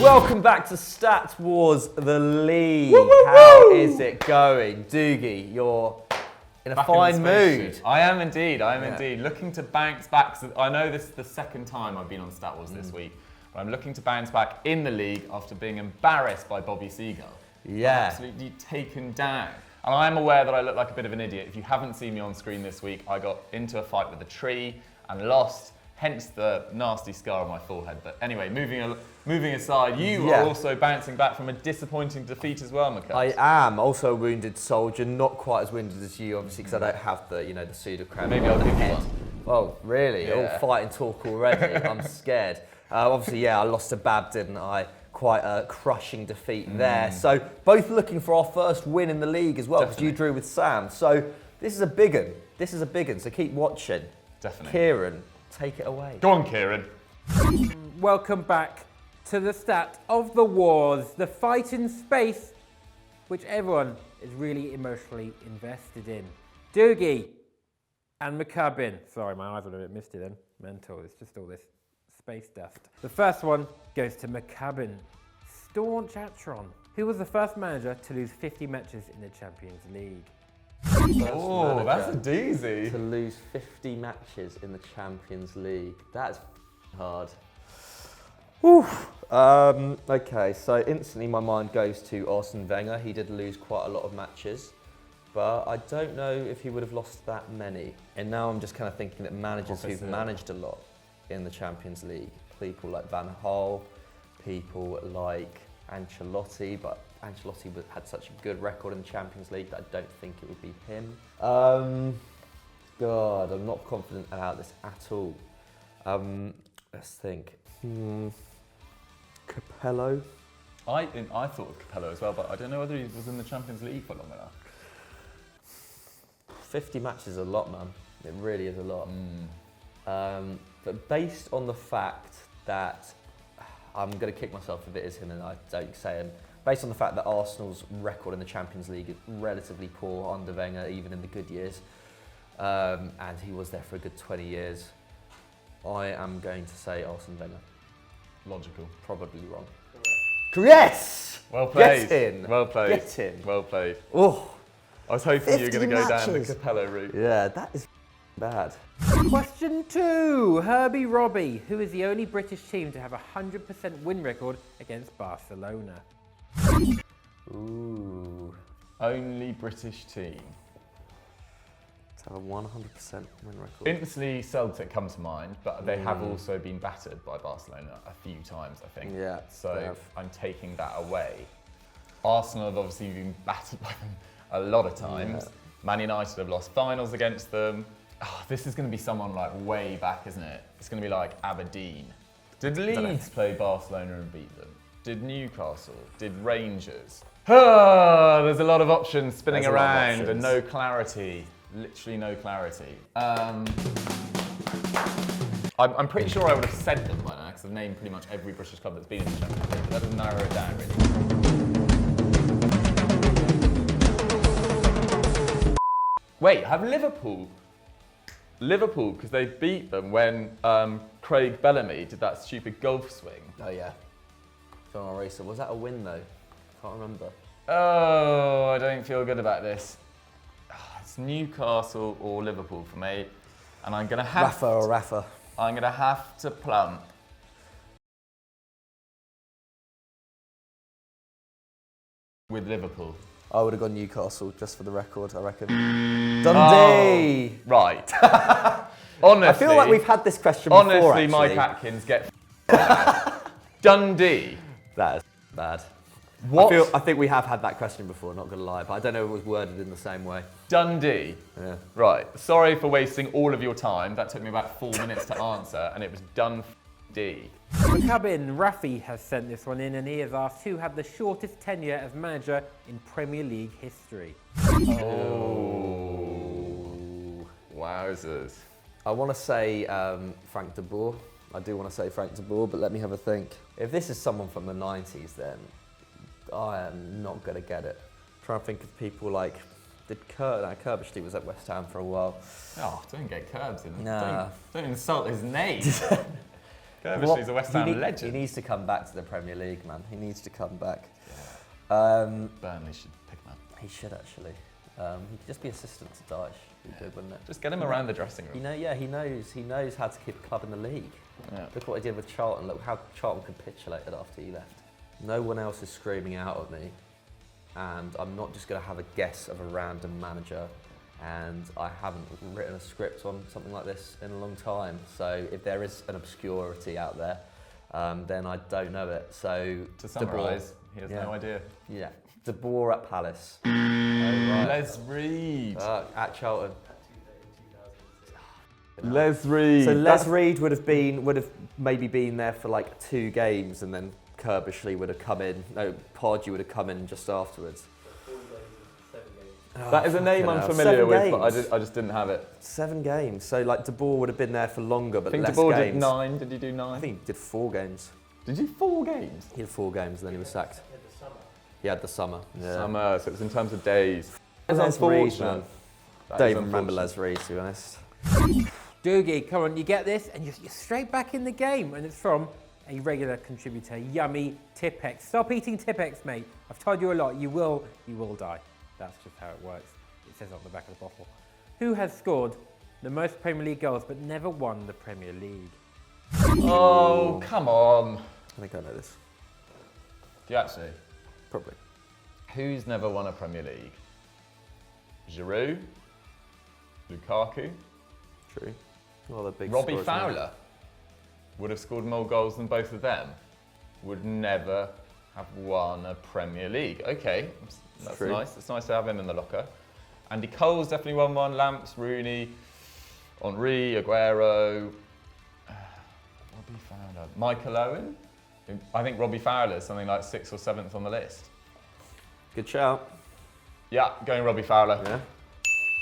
Welcome back to Stat Wars, the league. Woo, woo, How woo. is it going? Dougie, you're in a Back fine in the space mood. suit. I am indeed, indeed. Looking to bounce back. So I know this is the second time I've been on Stat Wars this week, but I'm looking to bounce back in the league after being embarrassed by Bobby Seagull. Yeah. Absolutely taken down. And I am aware that I look like a bit of an idiot. If you haven't seen me on screen this week, I got into a fight with a tree and lost, hence the nasty scar on my forehead. But anyway, moving aside, you are also bouncing back from a disappointing defeat as well, McCubbin. I am also a wounded soldier, not quite as wounded as you, obviously, because I don't have the, the pseudocranial. Maybe I'll give you one. Oh, really? Yeah. All fight and talk already. I'm scared. Obviously, I lost to Bab, didn't I? Quite a crushing defeat there. So both looking for our first win in the league as well, because you drew with Sam. So this is a big one. This is a big one. So keep watching. Definitely. Kieran, take it away. Go on, Kieran. Welcome back to the Stat of the Wars, the fight in space, which everyone is really emotionally invested in. Dougie and McCubbin. Sorry, my eyes were a bit misty then. Mental, it's just all this space dust. The first one goes to McCubbin. Staunch Atron, who was the first manager to lose 50 matches in the Champions League. Oh, that's a doozy. To lose 50 matches in the Champions League. That's hard. Whew. Okay, so instantly my mind goes to Arsene Wenger. He did lose quite a lot of matches, but I don't know if he would have lost that many. And now I'm just kind of thinking that managers who've managed a lot in the Champions League, people like Van Gaal, people like Ancelotti, but Ancelotti had such a good record in the Champions League that I don't think it would be him. God, I'm not confident about this at all. Let's think. Capello. I thought of Capello as well, but I don't know whether he was in the Champions League for long enough. 50 matches is a lot, man. It really is a lot. But based on the fact that, I'm going to kick myself if it is him and I don't say him, based on the fact that Arsenal's record in the Champions League is relatively poor under Wenger, even in the good years, and he was there for a good 20 years, I am going to say Arsene Wenger. Logical. Probably wrong. Yes! Well played. Get in. Well played. Get in. Well played. Oh, I was hoping you were 50 going to go down the matches. Capello route. yeah, that is bad. Question 2. Herbie Robbie, who is the only British team to have a 100% win record against Barcelona. Ooh. Only British team. To have a 100% win record. Instantly Celtic come to mind, but they have also been battered by Barcelona a few times, I think. Yeah, So they have. I'm taking that away. Arsenal have obviously been battered by them a lot of times. Yeah. Man United have lost finals against them. Oh, this is going to be someone like way back, isn't it? It's going to be like Aberdeen. Did Leeds play Barcelona and beat them? Did Newcastle? Did Rangers? There's a lot of options spinning There's a lot of around options. and no clarity. Literally no clarity. I'm pretty sure I would have said them by now because I've named pretty much every British club that's been in the Champions League, but that doesn't narrow it down really. Wait, have Liverpool, because they beat them when Craig Bellamy did that stupid golf swing. Oh yeah. John Racer. Was that a win though? Can't remember. Oh, I don't feel good about this. It's Newcastle or Liverpool for me, and I'm gonna have Rafa. I'm gonna have to plump with Liverpool. I would have gone Newcastle just for the record, I reckon. Dundee! Oh, right. Honestly, I feel like we've had this question before, honestly, actually. Mike Atkins, get Dundee. That is bad. What? I think we have had that question before, not gonna lie, but I don't know if it was worded in the same way. Dundee. Yeah. Right. Sorry for wasting all of your time. That took me about 4 minutes to answer, and it was Dundee. McCubbin, Rafi has sent this one in and he has asked who had the shortest tenure as manager in Premier League history. Oh. Wowzers. I want to say Frank de Boer. I do want to say Frank de Boer, but let me have a think. If this is someone from the 90s, then I am not going to get it. Trying to think of people like, Kirbishley was at West Ham for a while. Oh, don't get Curbs in. Nah. Don't insult his name. Kerbishley's a West Ham legend. He needs to come back to the Premier League, man. He needs to come back. Burnley should pick him up. He should actually. He could just be assistant to Dyche. He good, wouldn't it? Just get him around the dressing room. He knows how to keep a club in the league. Yeah. Look what he did with Charlton. Look how Charlton capitulated after he left. No one else is screaming out at me, and I'm not just going to have a guess of a random manager. And I haven't written a script on something like this in a long time. So if there is an obscurity out there, then I don't know it. So to summarise, he has no idea. Yeah, De Boer at Palace. Les Reed. At Charlton. Les Reed. So Les Reed would have maybe been there for like 2 games, and then Kerbishley would have come in. No, Pardew would have come in just afterwards. That is a name I'm familiar with, but I just didn't have it. 7 games. So like De Boer would have been there for longer, but I think less De Boer games. did 9. Did he do 9? I think he did 4 games. Did you 4 games? He had 4 games, and then he was sacked. He had the summer. Yeah. Summer, so it was in terms of days. Les Reed, man. Don't even remember unfortunate. Les Reed, to be honest. Dougie, come on, you get this, and you're straight back in the game, and it's from a regular contributor, Yummy Tipex. Stop eating Tipex, mate. I've told you a lot. You will die. That's just how it works. It says on the back of the bottle. Who has scored the most Premier League goals but never won the Premier League? Oh, come on. I think I know this. Do you actually? Probably. Who's never won a Premier League? Giroud? Lukaku? True. Well, the big Robbie scorers, Fowler would have scored more goals than both of them. Would never have won a Premier League. Okay, that's True. nice. It's nice to have him in the locker. Andy Cole's definitely won one. Lamps, Rooney, Henry, Aguero. Robbie Fowler. Michael Owen? I think Robbie Fowler is something like 6th or 7th on the list. Good shout. Yeah, going Robbie Fowler. Yeah.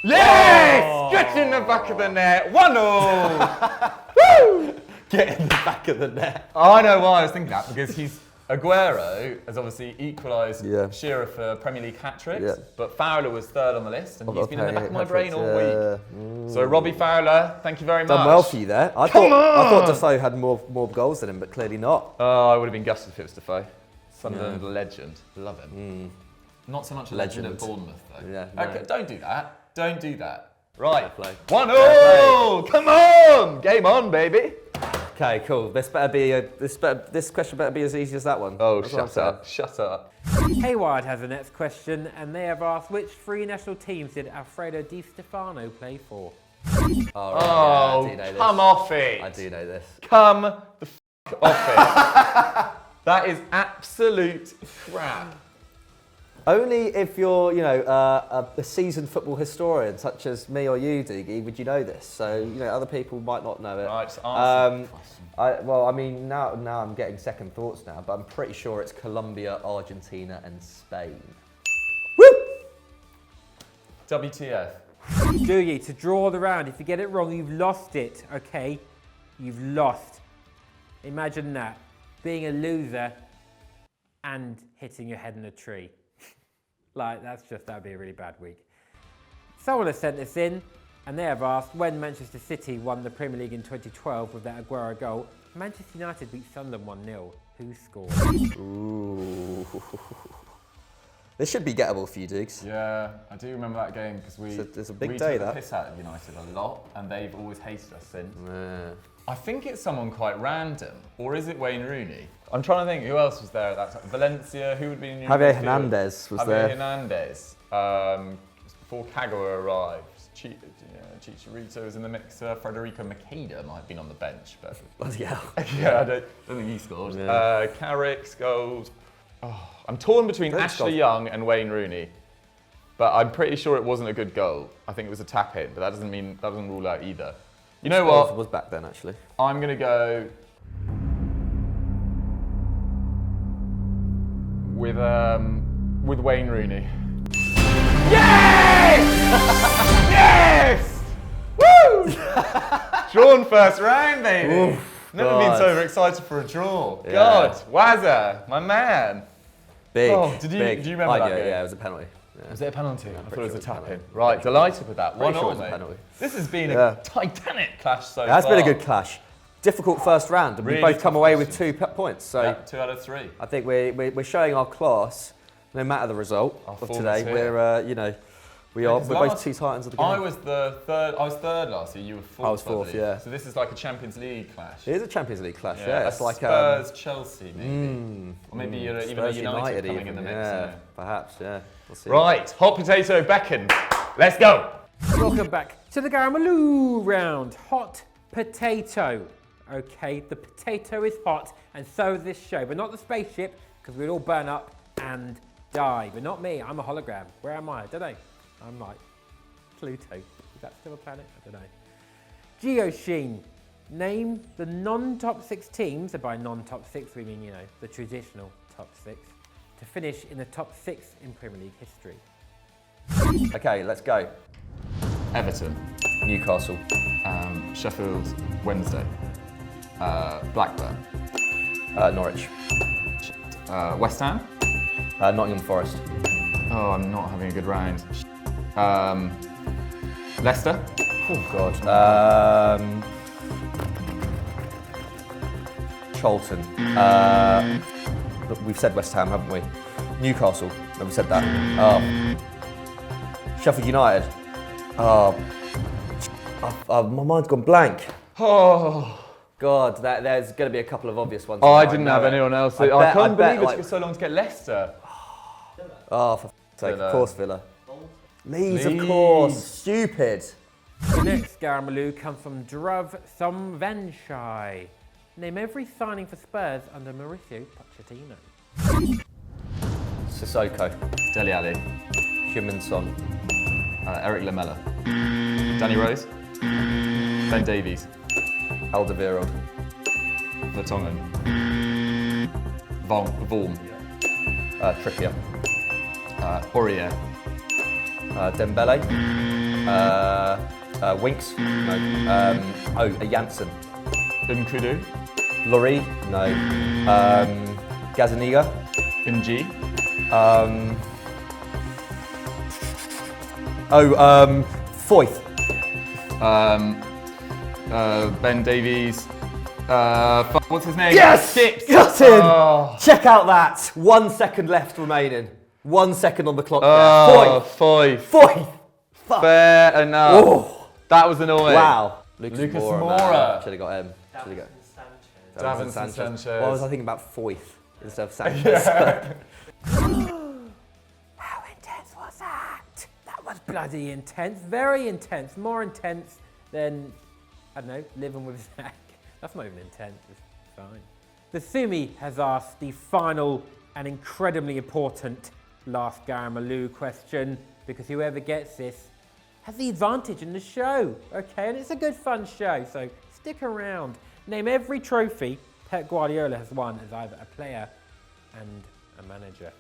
Yes! Get in the back of the net. 1-0. Woo! Get in the back of the net. I know why I was thinking that, because Aguero has obviously equalised Yeah. Shearer for Premier League hat-tricks, Yeah. but Fowler was 3rd on the list, and he's been in the back of my brain all hat-tricks, week. So Robbie Fowler, thank you very much. Done well for you there. I thought Defoe had more goals than him, but clearly not. Oh, I would have been gutted if it was Defoe. Sunderland legend. Love him. Not so much a legend at Legend. Bournemouth, though. Yeah, Okay, no. Don't do that. Don't do that. Right. Fair play. 1-0! Come on! Game on, baby. Okay, cool. This question better be as easy as that one. Oh, That's what I'm shut saying. up. Shut up. Hayward has the next question, and they have asked, which 3 national teams did Alfredo Di Stefano play for? Oh, yeah, I do know this. come off it. I do know this. Come the f off it. That is absolute crap. Only if you're, a seasoned football historian such as me or you, Dougie, would you know this. So, other people might not know it. Right, just answer the question. Now I'm getting second thoughts now, but I'm pretty sure it's Colombia, Argentina, and Spain. Woo! WTF. Dougie, to draw the round, if you get it wrong, you've lost it, okay? You've lost. Imagine that. Being a loser and hitting your head in a tree. That'd be a really bad week. Someone has sent this in, and they have asked, when Manchester City won the Premier League in 2012 with that Aguero goal, Manchester United beat Sunderland 1-0. Who scored? Ooh. This should be gettable for you, Dukes. Yeah, I do remember that game because It's a big we day, took the that. piss out of United a lot, and they've always hated us since. Yeah. I think it's someone quite random, or is it Wayne Rooney? I'm trying to think who else was there at that time. Valencia, who would be in your Javier midfield? Hernandez was Javier there. Hernandez. Before Kagawa arrived. Chicharito was in the mix. Federico Makeda might have been on the bench, but Bloody hell. yeah, I don't think he scored. Yeah. Carrick's goals. Oh, I'm torn between Good Ashley goal. Young and Wayne Rooney, but I'm pretty sure it wasn't a good goal. I think it was a tap in, but that doesn't rule out either. You know It what? was back then, actually. I'm gonna go with Wayne Rooney. Yes! Yes! Woo! Drawn first round, baby. Oof, Never been God. so excited for a draw. Yeah. God, Wazza, my man. Big. Oh, do you remember that game? Yeah, it was a penalty. Yeah. Was it a penalty? I thought it was sure a it was a tap in. penalty. Right, delighted with that. Pretty 1-0, sure it was a mate. penalty. This has been Yeah. a titanic clash so far. That's been a good clash. difficult first round, and Really we both come tough away with questions. 2 points. So Yeah, 2 out of 3. I think we're showing our class, no matter the result Our of form today. is here. We're we're 'cause both last- 2 titans of the game. I was third last year. You were 4th. I was 4th, believe. yeah. So this is like a Champions League clash. It is a Champions League clash. Yeah, it's like Spurs, Chelsea, maybe, or maybe even a Spurs United coming in the mix. Yeah, perhaps. Yeah, we'll see. Right, hot potato beckon. Let's go. Welcome back to the Garamaloo round. Hot potato. Okay, the potato is hot, and so is this show, but not the spaceship, because we'd all burn up and die. But not me. I'm a hologram. Where am I? I don't know. I'm like Pluto. Is that still a planet? I don't know. Geosheen. Name the non-top 6 teams, and by non-top 6 we mean, you know, the traditional top 6, to finish in the top 6 in Premier League history. Okay, let's go. Everton, Newcastle, Sheffield Wednesday, Blackburn, Norwich, West Ham. Nottingham Forest, Oh, I'm not having a good round. Leicester, oh God, Charlton. Look, we've said West Ham, haven't we? Newcastle. Have we said that? Sheffield United. My mind's gone blank. Oh, God, there's going to be a couple of obvious ones. I now, didn't know have it. anyone else. I I bet- can't believe it like- took so long to get Leicester. Oh, for f***ing sake, Villa. of course, Villa. Leeds, of Leeds. course. Stupid. The next Garamaloo comes from Druv Thumvenshai. Name every signing for Spurs under Mauricio Pochettino. Sissoko, Dele Alli, Heung-min Son, Eric Lamela, Danny Rose, Ben Davies, Alderweireld, Vertonghen, Vorm, Trippier, Aurier, Dembele, Winks, no, Janssen, Nkudu, Laurie, no, Gazaniga, Ng, Foyth, Ben Davies, what's his name? Yes! Skips. Got him! Oh, Check out that. 1 second left remaining. 1 second on the clock. oh, Foyth. Foyth. Foyth. Fuck. Fair enough. Oh, That was annoying. wow. Lucas man. Moura. Should have got him. Should have got Davinson Sanchez. Why was I thinking about Foyth instead of Sanchez? How intense was that? That was bloody intense. Very intense. More intense than, I don't know, living with Zach. That's not even intense. It's fine. The Sumi has asked the final and incredibly important last Garamaloo question, because whoever gets this has the advantage in the show, okay? And it's a good fun show, so stick around. Name every trophy Pep Guardiola has won as either a player and a manager.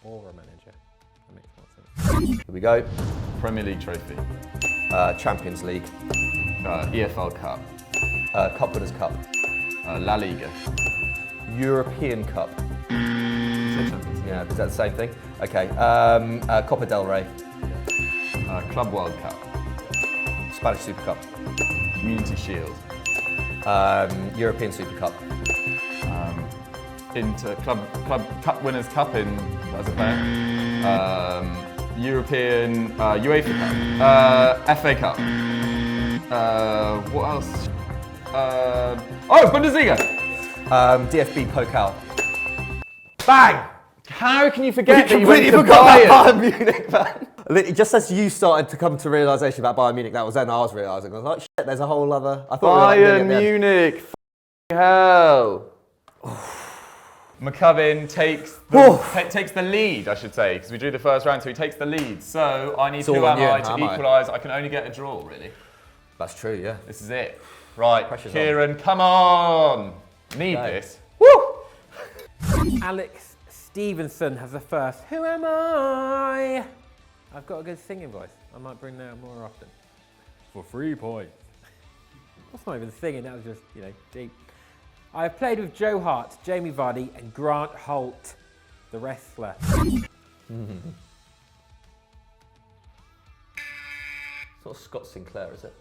Or a manager. That makes more sense. Here we go. Premier League trophy, Champions League. EFL Cup, Cup Winners' Cup. La Liga. European Cup. Yeah, is that the same thing? Okay. Copa del Rey. Club World Cup, Spanish Super Cup. Community Shield, European Super Cup. into Club Cup Winners' Cup in as a player, European UEFA Cup, FA Cup. What else? Bundesliga. DFB Pokal. Bang! How can you forget that you went completely to forgot Bayern? about Bayern Munich, man. Just as you started to come to realisation about Bayern Munich, that was then I was realising. I was like, shit, there's a whole other... I thought Bayern we were Munich. F***ing hell. McCubbin takes the lead, I should say, because we drew the first round, so he takes the lead. So I need It's all who on am you, I to am I? equalise? I can only get a draw, really. That's true, yeah. This is it. Right, Pressure's Kieran, come on. Need Okay. this. Woo! Alex Stevenson has the first. Who am I? I've got a good singing voice. I might bring that out more often. For 3 points. That's not even singing, that was just, deep. I have played with Joe Hart, Jamie Vardy, and Grant Holt, the wrestler. It's not Scott Sinclair, is it?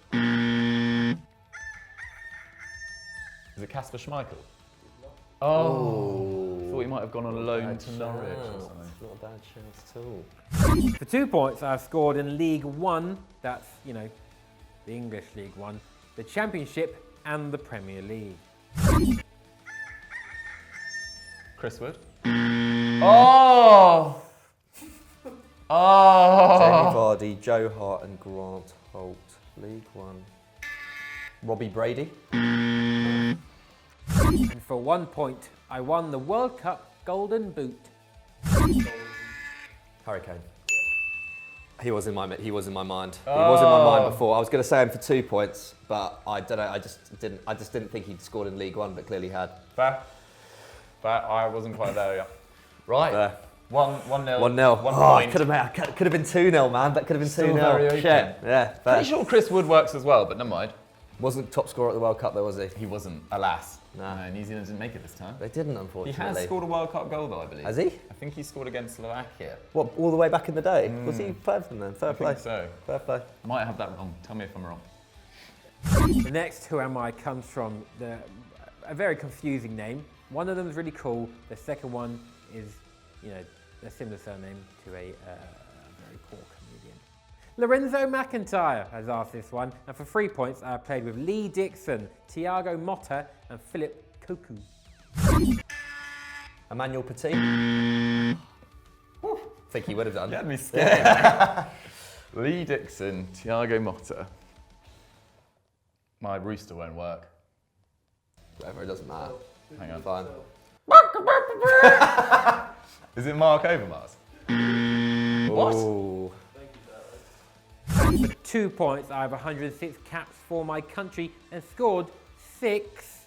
Is it Kasper Schmeichel? Oh, thought he might have gone on loan to Norwich or something. Not a bad chance at all. For 2 points, I've scored in League One. That's, you know, the English League One, the Championship and the Premier League. Chris Wood. Oh! Oh! Jamie Vardy, Joe Hart and Grant Holt. League One. Robbie Brady. And for 1 point, I won the World Cup Golden Boot. Harry Kane. He was in my mind. He was in my mind before. I was going to say him for 2 points, but I don't know. I just didn't think he'd scored in League One, but clearly had. Fair. I wasn't quite there yet. Right. Fair. 1-0. 1-0. 1 Oh, point. could have been 2-0, man. That could have been 2-0. Still very open. Shit. Yeah. Fair. Pretty sure Chris Wood works as well, but never mind. Wasn't top scorer at the World Cup though, was he? He wasn't, alas. Nah. No, New Zealand didn't make it this time. They didn't, He unfortunately. has scored a World Cup goal though, I believe. Has he? I think he scored against Slovakia. What, all the way back in the day? Was he played from then? Fair I play. think so. Fair play. I might have that wrong. Tell me if I'm wrong. The next Who Am I comes from a very confusing name. One of them is really cool. The second one is, you know, a similar surname to a very poor comedian. Lorenzo McIntyre has asked this one, and for 3 points, I played with Lee Dixon, Thiago Motta, and Philip Cocu. Emmanuel Petit. I think he would have done. Get me scared. Lee Dixon, Thiago Motta. My rooster won't work. Whatever, it doesn't matter. Hang on. Fine. Is it Mark Overmars? What? Ooh. For 2 points, I have 106 caps for my country and scored 6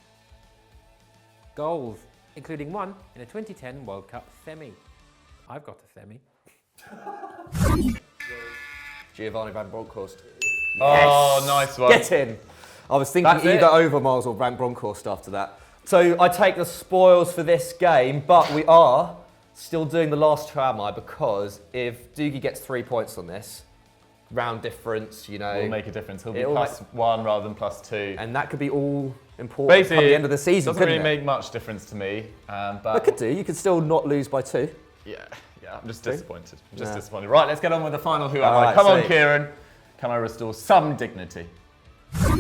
goals, including one in a 2010 World Cup semi. I've got a semi. Giovanni Van Bronckhorst. Oh, nice one. Get in. I was thinking That's either it. Overmars or Van Bronckhorst after that. So I take the spoils for this game, but we are still doing the last Who Am I, because if Dougie gets 3 points on this, round difference, you know. Will make a difference. He'll be It'll +1 rather than +2. And that could be all important Basically, at the end of the season, doesn't couldn't really it? make much difference to me. It But could do. You could still not lose by 2. yeah, I'm just See? disappointed. Just Yeah. disappointed. Right, let's get on with the final Who Am All I. right, Come on, see. Kieran. Can I restore some dignity?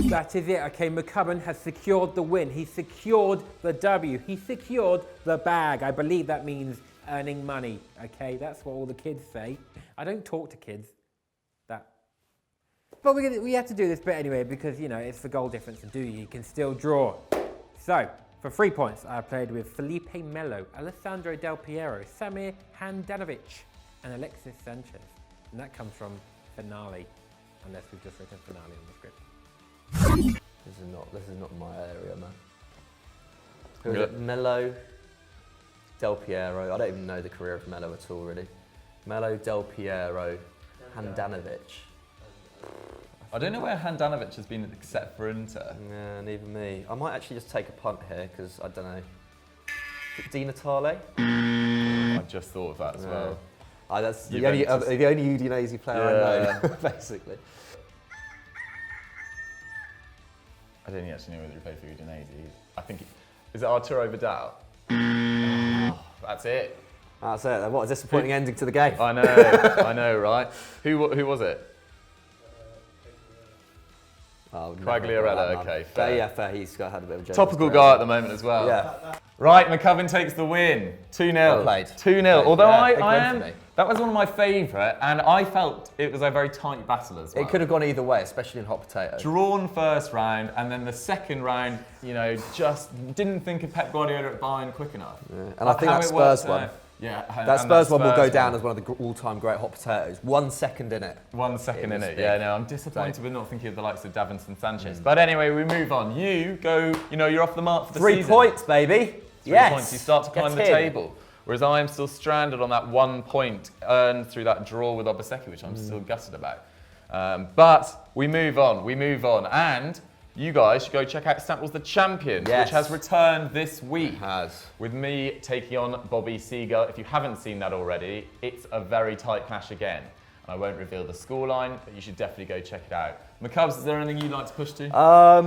That is it. Okay, McCubbin has secured the win. He secured the W. He secured the bag. I believe that means earning money. Okay, that's what all the kids say. I don't talk to kids. But we have to do this bit anyway because, you know, it's the goal difference and you can still draw. So, for 3 points, I played with Felipe Melo, Alessandro Del Piero, Samir Handanovic, and Alexis Sanchez. And that comes from Finale, unless we've just written Finale on the script. This is not my area, man. Who is Good. it? Melo, Del Piero. I don't even know the career of Melo at all, really. Melo, Del Piero, Handanovic. I don't know where Handanovic has been except for Inter. Yeah, neither me. I might actually just take a punt here because I don't know. Di Natale? I just thought of that as Yeah. well. That's the Juventus. only Udinese player I know, basically. I don't actually know whether he played for Udinese. I think is it Arturo Vidal? That's it. That's it. What a disappointing ending to the game. I know, right? Who was it? Oh, Quagliarella, okay, fair. Yeah, fair. He's had a bit of a joke. Topical guy at the moment as well. Yeah. Right, McCubbin takes the win. 2-0. Well played. 2-0. Although Yeah, I big win am, for me. that was one of my favourite, and I felt it was a very tight battle as well. It could have gone either way, especially in hot potato. Drawn first round, and then the second round, you know, just didn't think of Pep Guardiola at Bayern quick enough. Yeah. And I think How that it Spurs worked one. out. Yeah, That Spurs one will go Spurs down one. as one of the all-time great hot potatoes. 1 second in it. 1 second It in was it. big. Yeah, no, I'm disappointed with not thinking of the likes of Davinson Sanchez. But anyway, we move on. You go, you know, you're off the mark for the 3 season. points, baby. 3 yes. points. You start to climb the Get in. table. Whereas I am still stranded on that 1 point earned through that draw with Obaseki, which I'm still gutted about. But we move on. And you guys should go check out Stat Wars the Champions, Yes. which has returned this week. Has. With me taking on Bobby Seagull. If you haven't seen that already, it's a very tight clash again. And I won't reveal the scoreline, but you should definitely go check it out. McCubbs, is there anything you'd like to push to?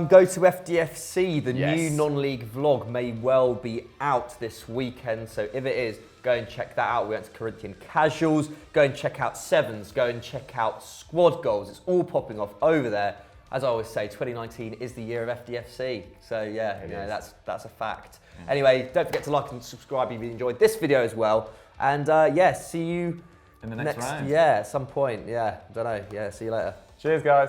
Go to FDFC. The Yes. new non-league vlog may well be out this weekend. So if it is, go and check that out. We went to Corinthian Casuals. Go and check out Sevens. Go and check out Squad Goals. It's all popping off over there. As I always say, 2019 is the year of FDFC. So yeah, you know, that's a fact. Anyway, don't forget to like and subscribe if you enjoyed this video as well. And yeah, see you In the next round. Yeah, at some point. Yeah, don't know. Yeah, see you later. Cheers, guys.